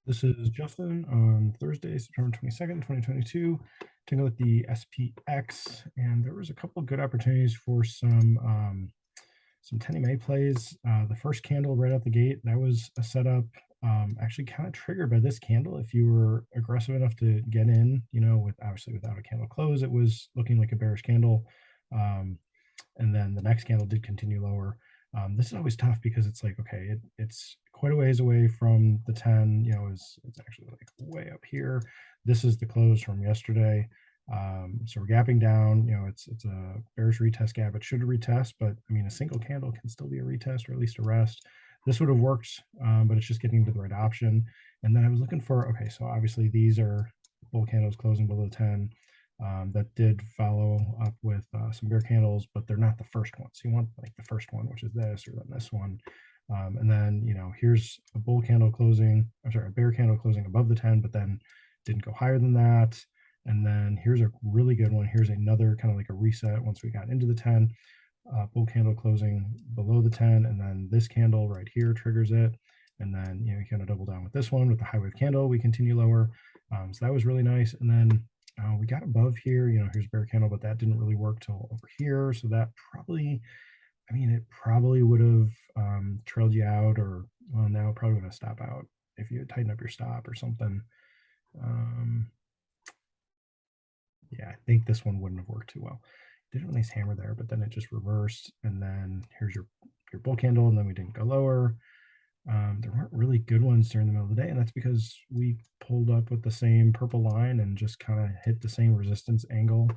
This is Justin on Thursday, September 22nd, 2022. Taking a look at the SPX, and there was a couple of good opportunities for some 10 EMA plays. The first candle right out the gate, that was a setup actually kind of triggered by this candle. If you were aggressive enough to get in, with obviously without a candle close, it was looking like a bearish candle. And then the next candle did continue lower. This is always tough because it's like, okay, it's quite a ways away from the 10, it's actually like way up here. This is the close from yesterday. So we're gapping down, it's a bearish retest gap. It should retest, but I mean, a single candle can still be a retest or at least a rest. This would have worked, but it's just getting to the right option. And then I was looking for, okay, so obviously these are bull candles closing below 10. That did follow up with some bear candles, but they're not the first one. So you want like the first one, which is this, or then this one. And then, here's a bull candle closing, I'm sorry, a bear candle closing above the 10, but then didn't go higher than that. And then here's a really good one. Here's another kind of like a reset once we got into the 10, bull candle closing below the 10. And then this candle right here triggers it. And then, you kind of double down with this one with the high wave candle. We continue lower. So that was really nice. And then we got above here, here's bear candle, but that didn't really work till over here. So that probably, it probably would have trailed you out, or well, now probably going to stop out if you tighten up your stop or something. Yeah, I think this one wouldn't have worked too well. Did a nice hammer there, but then it just reversed. And then here's your bull candle, and then we didn't go lower. There weren't really good ones during the middle of the day, and that's because we pulled up with the same purple line and just kind of hit the same resistance angle.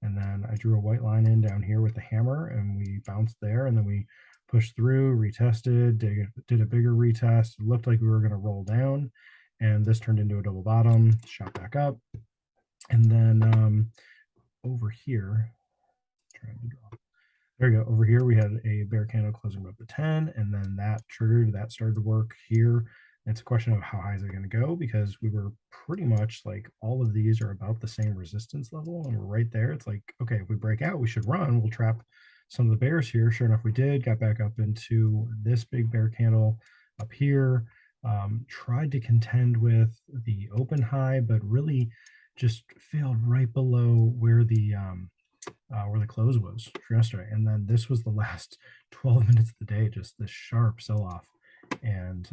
And then I drew a white line in down here with the hammer, and we bounced there, and then we pushed through, retested, did a bigger retest. It looked like we were going to roll down, and this turned into a double bottom, shot back up. And then over here, trying to draw. There we go. Over here, we had a bear candle closing above the 10, and then that triggered, that started to work here. It's a question of how high is it going to go, because we were pretty much like all of these are about the same resistance level, and we're right there. It's like, okay, if we break out, we should run. We'll trap some of the bears here. Sure enough, we did. Got back up into this big bear candle up here. Tried to contend with the open high, but really just failed right below where the close was for yesterday. And then this was the last 12 minutes of the day, just this sharp sell-off. And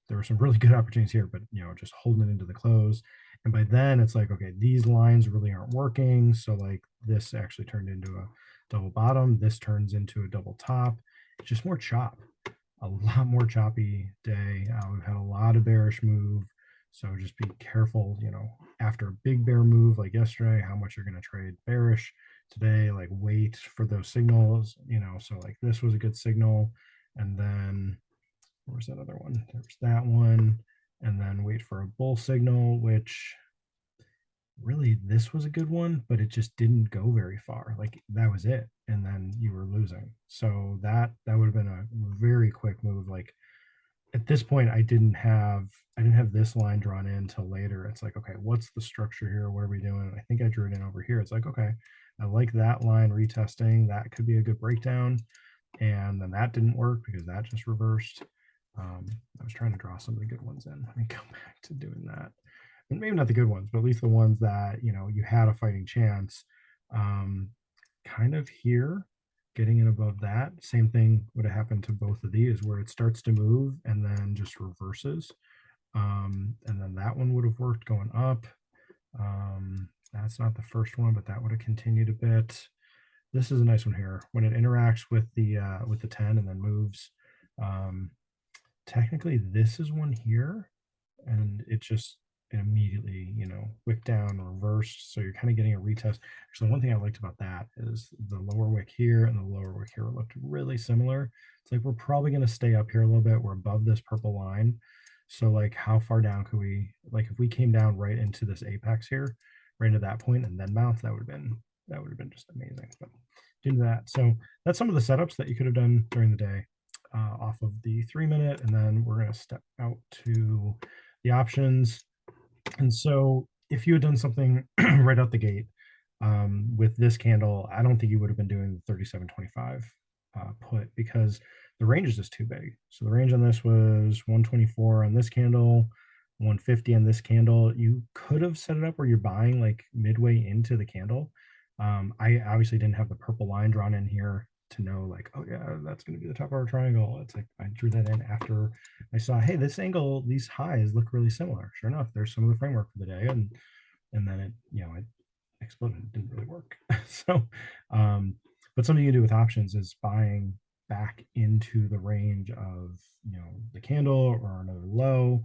there were some really good opportunities here, but just holding it into the close. And by then it's like, okay, these lines really aren't working. So like this actually turned into a double bottom. This turns into a double top. It's just more chop, a lot more choppy day. We've had a lot of bearish move. So just be careful, after a big bear move like yesterday, how much you're going to trade bearish. Today, like wait for those signals, so like this was a good signal. And then where's that other one? There's that one. And then wait for a bull signal, which really this was a good one, but it just didn't go very far. Like that was it. And then you were losing. So that would have been a very quick move. Like at this point, I didn't have this line drawn in till later. It's like, okay, what's the structure here? What are we doing? And I think I drew it in over here. It's like, okay, I like that line retesting. That could be a good breakdown. And then that didn't work because that just reversed. I was trying to draw some of the good ones in. Let me go back to doing that. And maybe not the good ones, but at least the ones that, you had a fighting chance. Kind of here, getting in above that. Same thing would have happened to both of these, where it starts to move and then just reverses. And then that one would have worked going up. That's not the first one, but that would have continued a bit. This is a nice one here. When it interacts with the 10 and then moves. Technically, this is one here, and it just immediately, wick down, reversed. So you're kind of getting a retest. Actually, one thing I liked about that is the lower wick here and the lower wick here looked really similar. It's like we're probably going to stay up here a little bit. We're above this purple line. So like how far down could we, like if we came down right into this apex here, right into that point and then bounce, that would have been just amazing. But didn't do that. So that's some of the setups that you could have done during the day off of the 3-minute. And then we're going to step out to the options. And so if you had done something right out the gate with this candle, I don't think you would have been doing the 37.25 put, because the range is just too big. So the range on this was 124 on this candle, 150 on this candle. You could have set it up where you're buying like midway into the candle. I obviously didn't have the purple line drawn in here to know like, oh yeah, that's going to be the top of our triangle. It's like I drew that in after I saw, hey, this angle, these highs look really similar. Sure enough, there's some of the framework for the day, and then it, it exploded. It didn't really work. So, but something you do with options is buying back into the range of the candle or another low,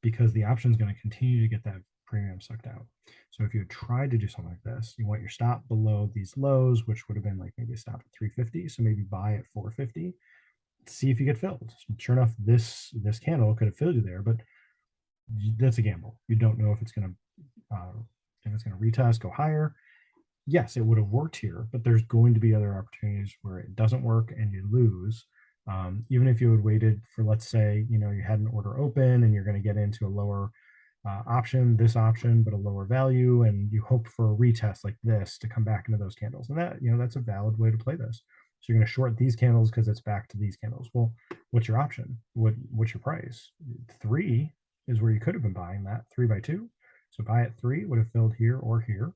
because the option is going to continue to get that premium sucked out. So if you tried to do something like this, you want your stop below these lows, which would have been like maybe a stop at 350. So maybe buy at 450, see if you get filled. Sure enough, this candle could have filled you there, but that's a gamble. You don't know if it's going to retest, go higher. Yes, it would have worked here, but there's going to be other opportunities where it doesn't work and you lose. Even if you had waited for, let's say, you had an order open and you're going to get into a lower option, this option, but a lower value, and you hope for a retest like this to come back into those candles. And that, that's a valid way to play this. So you're going to short these candles because it's back to these candles. Well, what's your option? What's your price? 3 is where you could have been buying that 3 by 2. So buy at 3 would have filled here or here,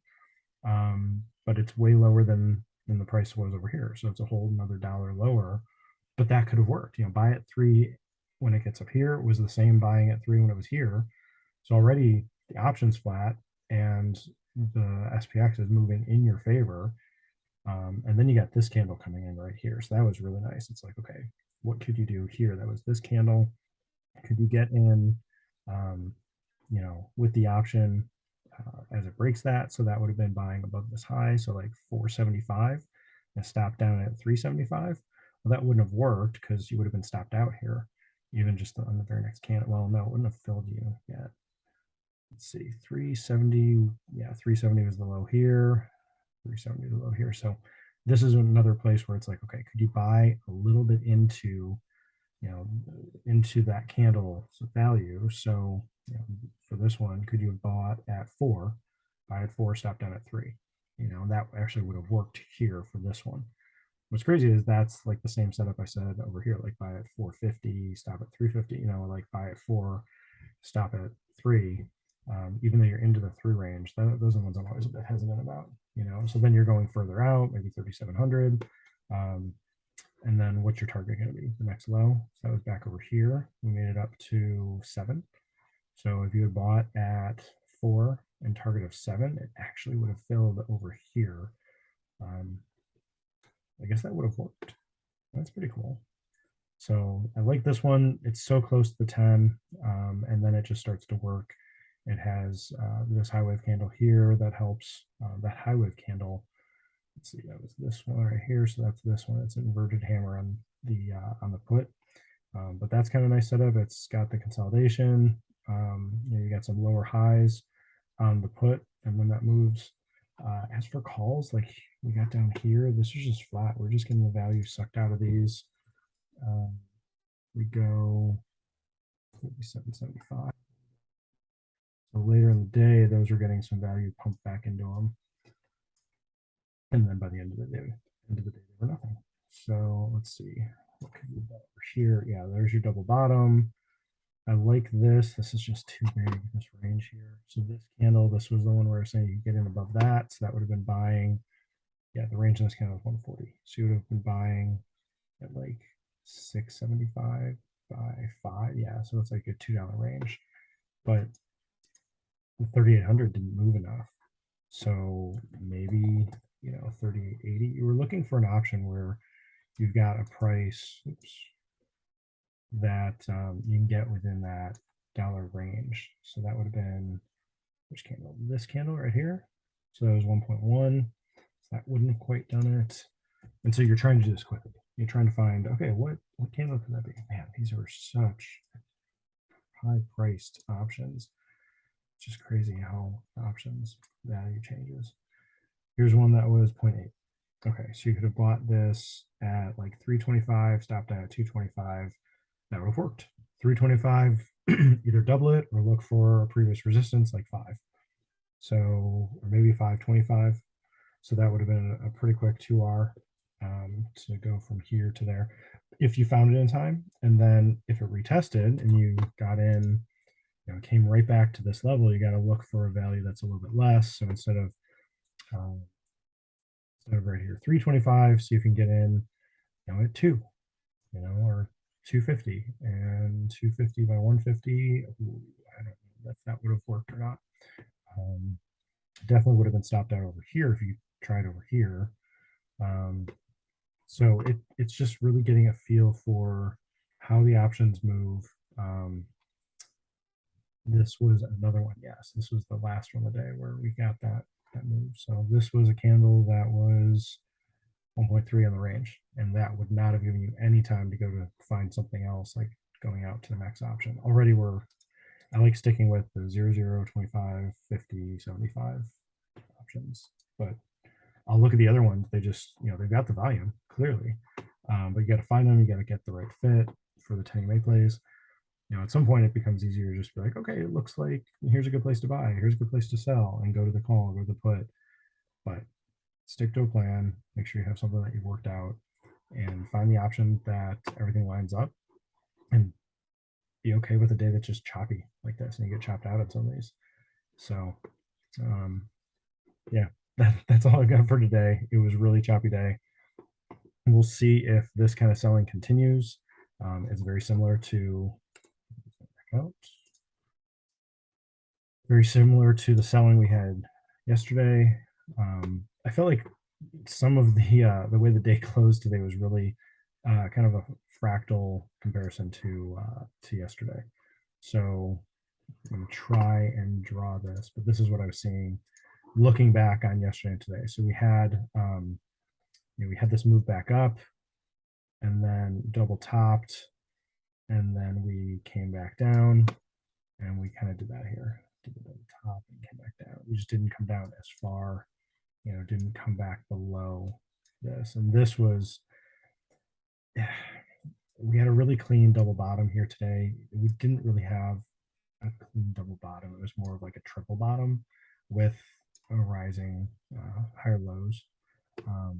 but it's way lower than the price was over here. So it's a whole another dollar lower, but that could have worked. Buy at 3 when it gets up here was the same buying at 3 when it was here. So already the option's flat and the SPX is moving in your favor. And then you got this candle coming in right here. So that was really nice. It's like, okay, what could you do here? That was this candle. Could you get in, with the option as it breaks that? So that would have been buying above this high. So like 475 and stop down at 375. Well, that wouldn't have worked because you would have been stopped out here, even just on the very next candle. Well, no, it wouldn't have filled you yet. Let's see, 370. Yeah, 370 was the low here. 370 the low here. So this is another place where it's like, okay, could you buy a little bit into into that candle's value? So for this one, could you have bought at 4, buy at 4, stop down at 3? That actually would have worked here for this one. What's crazy is that's like the same setup I said over here, like buy at 450, stop at 350, like buy at 4, stop at 3. Even though you're into the 3 range, those are the ones I'm always a bit hesitant about, so then you're going further out, maybe 3,700. And then what's your target going to be? The next low. So that was back over here. We made it up to 7. So if you had bought at 4 and target of 7, it actually would have filled over here. I guess that would have worked. That's pretty cool. So I like this one. It's so close to the 10, and then it just starts to work. It has this high wave candle here that helps that high wave candle. Let's see, that was this one right here. So that's this one. It's an inverted hammer on the put. But that's kind of a nice setup. It's got the consolidation. You got some lower highs on the put, and when that moves. As for calls, like we got down here, this is just flat. We're just getting the value sucked out of these. We go 775. So later in the day, those are getting some value pumped back into them. And then by the end of the day, they were nothing. So let's see. What could we do over here? Yeah, there's your double bottom. I like this. This is just too big, this range here. So this candle, this was the one where I was saying you get in above that. So that would have been buying. Yeah, the range in this candle is 140. So you would have been buying at like 675 by 5. Yeah, so it's like a $2 range. But the 3800 didn't move enough. So maybe, 3880. You were looking for an option where you've got a price that you can get within that dollar range. So that would have been which candle? This candle right here. So that was 1.1. So that wouldn't have quite done it. And so you're trying to do this quickly. You're trying to find, okay, what candle could that be? Man, these are such high-priced options. It's just crazy how options value changes. Here's one that was 0.8. Okay, so you could have bought this at like 325, stopped out at 225. That would have worked. 325, either double it or look for a previous resistance like 5. So, or maybe 525. So that would have been a pretty quick 2R to go from here to there. If you found it in time, and then if it retested and you got in it came right back to this level. You got to look for a value that's a little bit less. So um, instead of right here 325, see if you can get in, at 2, or 250, and 250 by 150. Ooh, I don't know if that would have worked or not. Um, Definitely would have been stopped out over here if you tried over here. Um, so it's just really getting a feel for how the options move. This was another one. Yes, this was the last one of the day where we got that move. So this was a candle that was 1.3 on the range, and that would not have given you any time to go to find something else like going out to the max option. Already I like sticking with the 0, 0, 25, 50, 75 options, but I'll look at the other ones. They just, they've got the volume clearly, but you got to find them. You got to get the right fit for the 10 EMA plays. At some point it becomes easier to just be like, okay, it looks like here's a good place to buy, here's a good place to sell, and go to the call, go to the put. But stick to a plan, make sure you have something that you've worked out, and find the option that everything lines up, and be okay with a day that's just choppy like this, and you get chopped out at some of these. So, yeah, that's all I got for today. It was a really choppy day. We'll see if this kind of selling continues. It's very similar to very similar to the selling we had yesterday. I felt like some of the way the day closed today was really kind of a fractal comparison to yesterday. So I'm going to try and draw this, but this is what I was seeing looking back on yesterday and today. So we had this move back up, and then double topped, and then we came back down, and we kind of did that here. Did the double top and came back down. We just didn't come down as far, didn't come back below this. And this was, we had a really clean double bottom here today. We didn't really have a clean double bottom. It was more of like a triple bottom with a rising higher lows.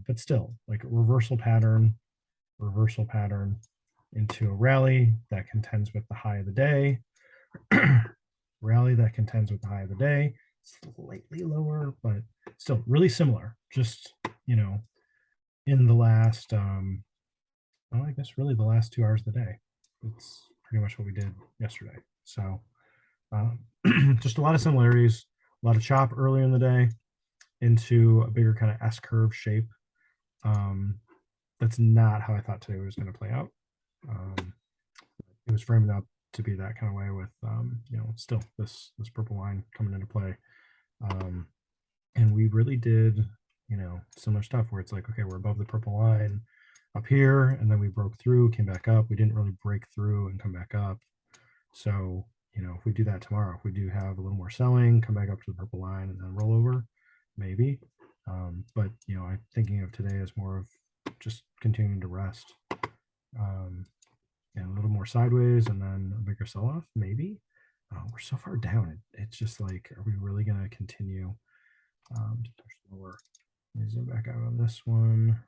But still, like a reversal pattern into a rally that contends with the high of the day. Rally that contends with the high of the day, slightly lower, but still really similar. Just, in the last, well, I guess really the last 2 hours of the day. It's pretty much what we did yesterday. So, just a lot of similarities, a lot of chop earlier in the day into a bigger kind of S curve shape. That's not how I thought today was going to play out. It was framing up to be that kind of way with, still this purple line coming into play. And we really did, similar stuff where it's like, okay, we're above the purple line up here, and then we broke through, came back up. We didn't really break through and come back up. So, if we do that tomorrow, if we do have a little more selling, come back up to the purple line and then roll over, maybe. But, I'm thinking of today as more of just continuing to rest, and a little more sideways and then a bigger sell off, maybe. We're so far down. It's just like, are we really going to continue to push lower? Let me zoom back out on this one.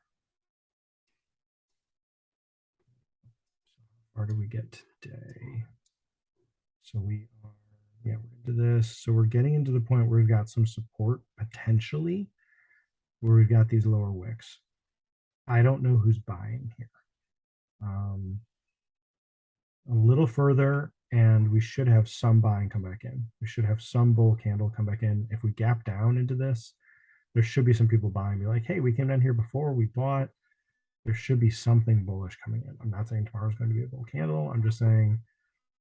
Where do we get today? So we're into this. So we're getting into the point where we've got some support potentially, where we've got these lower wicks. I don't know who's buying here. A little further, and we should have some buying come back in. We should have some bull candle come back in. If we gap down into this, there should be some people buying. Be like, hey, we came down here before, we bought. There should be something bullish coming in. I'm not saying tomorrow's going to be a bull candle. I'm just saying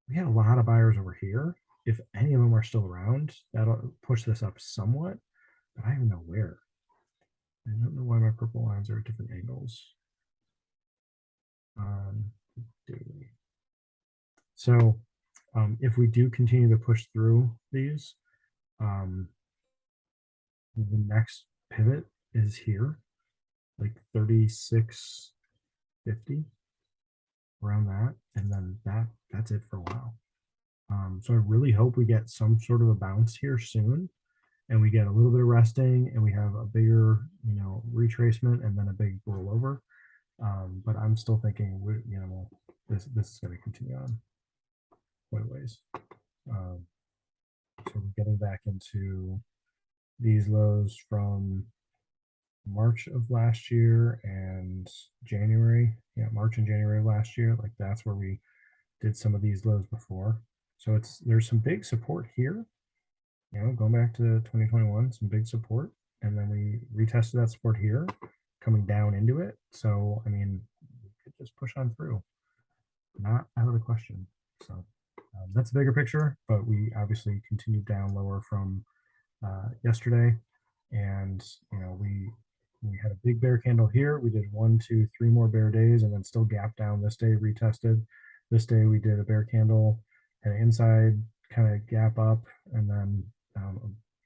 we had a lot of buyers over here. If any of them are still around, that'll push this up somewhat, but I don't know where. I don't know why my purple lines are at different angles on daily. So if we do continue to push through these, the next pivot is here, like 36.50, around that, and then that's it for a while. So I really hope we get some sort of a bounce here soon, and we get a little bit of resting, and we have a bigger, retracement, and then a big rollover. But I'm still thinking, this is going to continue on quite a ways. So we're getting back into these lows from March of last year and January. Yeah, March and January of last year. Like that's where we did some of these lows before. So there's some big support here. Going back to 2021, some big support, and then we retested that support here, coming down into it. So I mean, we could just push on through. Not out of the question. So that's the bigger picture, but we obviously continued down lower from yesterday, and we had a big bear candle here. We did 1, 2, 3 more bear days, and then still gap down this day, retested. This day we did a bear candle and inside kind of gap up, and then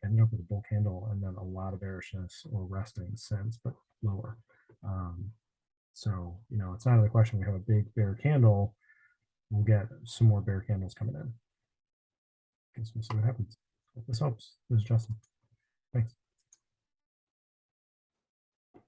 ended up with a bull candle, and then a lot of bearishness or resting since, but lower. So it's not out of the question we have a big bear candle. We'll get some more bear candles coming in. Guess we'll see what happens. Hope this helps. This is Justin. Thanks.